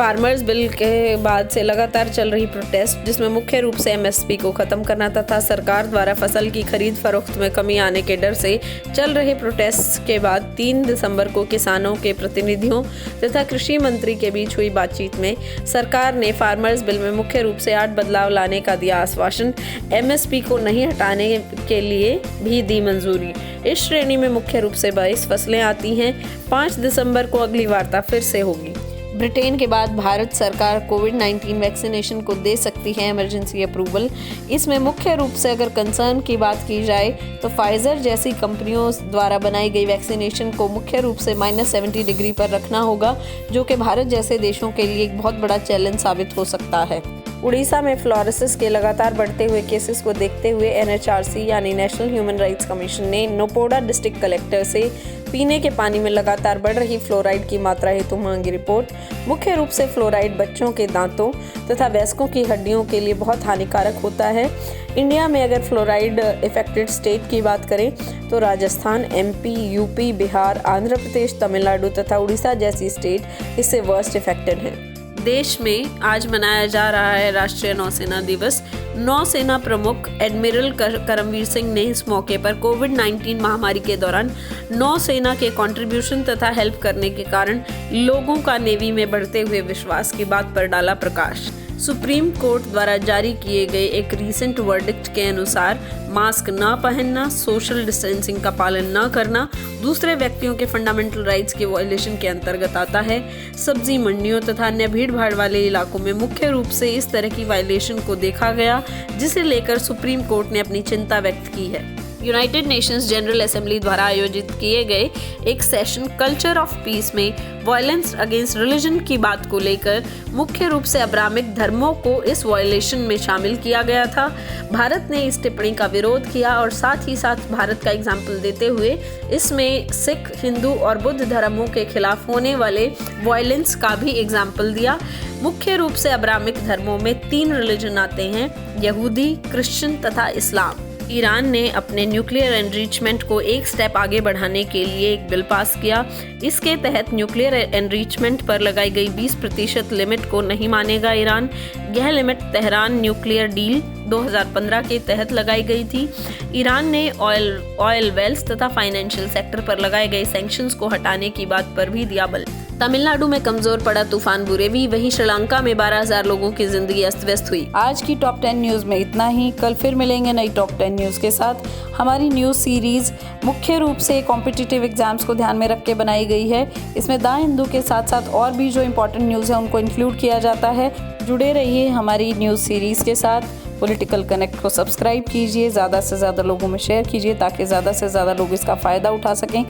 Farmers bill के बाद से लगातार चल रही प्रोटेस्ट, जिसमें मुख्य रूप से एमएसपी को खत्म करना तथा सरकार द्वारा फसल की खरीद फरोख्त में कमी आने के डर से चल रहे प्रोटेस्ट के बाद 3 दिसंबर को किसानों के प्रतिनिधियों तथा कृषि मंत्री के बीच हुई बातचीत में सरकार ने फार्मर्स बिल में मुख्य रूप से 8 बदलाव लाने का दिया आश्वासन। एमएसपी को नहीं हटाने के लिए भी दी मंजूरी। इस श्रेणी में मुख्य रूप से 22 फसलें आती हैं। 5 दिसंबर को अगली वार्ता फिर से होगी। ब्रिटेन के बाद भारत सरकार कोविड-19 वैक्सीनेशन को दे सकती है इमरजेंसी अप्रूवल। इसमें मुख्य रूप से अगर कंसर्न की बात की जाए तो फाइजर जैसी कंपनियों द्वारा बनाई गई वैक्सीनेशन को मुख्य रूप से -70 डिग्री पर रखना होगा, जो कि भारत जैसे देशों के लिए एक बहुत बड़ा चैलेंज साबित हो सकता है। उड़ीसा में फ्लोरोसिस के लगातार बढ़ते हुए केसेस को देखते हुए एनएचआरसी यानी नेशनल ह्यूमन राइट्स कमीशन ने नोपोडा डिस्ट्रिक्ट कलेक्टर से पीने के पानी में लगातार बढ़ रही फ्लोराइड की मात्रा हेतु मांगी रिपोर्ट। मुख्य रूप से फ्लोराइड बच्चों के दांतों तथा वयस्कों की हड्डियों के लिए बहुत हानिकारक होता है। इंडिया में अगर फ्लोराइड इफेक्टेड स्टेट की बात करें तो राजस्थान, एमपी, यूपी, बिहार, आंध्र प्रदेश, तमिलनाडु तथा उड़ीसा जैसी स्टेट इससे वर्स्ट इफेक्टेड हैं। देश में आज मनाया जा रहा है राष्ट्रीय नौसेना दिवस। नौसेना प्रमुख एडमिरल करमवीर सिंह ने इस मौके पर कोविड-19 महामारी के दौरान नौसेना के कंट्रीब्यूशन तथा हेल्प करने के कारण लोगों का नेवी में बढ़ते हुए विश्वास की बात पर डाला प्रकाश। सुप्रीम कोर्ट द्वारा जारी किए गए एक रीसेंट वर्डिक्ट के अनुसार मास्क न पहनना, सोशल डिस्टेंसिंग का पालन न करना दूसरे व्यक्तियों के फंडामेंटल राइट्स के वायलेशन के अंतर्गत आता है। सब्जी मंडियों तथा अन्य भीड़ भाड़ वाले इलाकों में मुख्य रूप से इस तरह की वायलेशन को देखा गया, जिसे लेकर सुप्रीम कोर्ट ने अपनी चिंता व्यक्त की है। यूनाइटेड नेशंस जनरल असेंबली द्वारा आयोजित किए गए एक सेशन कल्चर ऑफ पीस में वायलेंस अगेंस्ट रिलीजन की बात को लेकर मुख्य रूप से अब्राहमिक धर्मों को इस वायलेशन में शामिल किया गया था। भारत ने इस टिप्पणी का विरोध किया और साथ ही साथ भारत का एग्जाम्पल देते हुए इसमें सिख, हिंदू और बुद्ध धर्मों के खिलाफ होने वाले वायलेंस का भी एग्जाम्पल दिया। मुख्य रूप से अब्राहमिक धर्मों में 3 रिलीजन आते हैं, यहूदी, क्रिश्चियन तथा इस्लाम। ईरान ने अपने न्यूक्लियर एनरिचमेंट को एक स्टेप आगे बढ़ाने के लिए एक बिल पास किया। इसके तहत न्यूक्लियर एनरिचमेंट पर लगाई गई 20% लिमिट को नहीं मानेगा ईरान। यह लिमिट तेहरान न्यूक्लियर डील 2015 के तहत लगाई गई थी। ईरान ने ऑयल वेल्स तथा फाइनेंशियल सेक्टर पर लगाए गए सैंक्शंस को हटाने की बात पर भी दिया बल। तमिलनाडु में कमजोर पड़ा तूफान बुरेवी, वहीं श्रीलंका में 12,000 लोगों की जिंदगी अस्त व्यस्त हुई। आज की टॉप 10 न्यूज में इतना ही। कल फिर मिलेंगे नई टॉप 10 न्यूज के साथ। हमारी न्यूज सीरीज मुख्य रूप से कॉम्पिटिटिव एग्जाम्स को ध्यान में रख के बनाई गई है। इसमें द हिंदू के साथ साथ और भी जो इम्पोर्टेंट न्यूज है उनको इंक्लूड किया जाता है। जुड़े रहिए हमारी न्यूज सीरीज के साथ। पॉलिटिकल कनेक्ट को सब्सक्राइब कीजिए, ज़्यादा से ज़्यादा लोगों में शेयर कीजिए ताकि ज़्यादा से ज़्यादा लोग इसका फ़ायदा उठा सकें।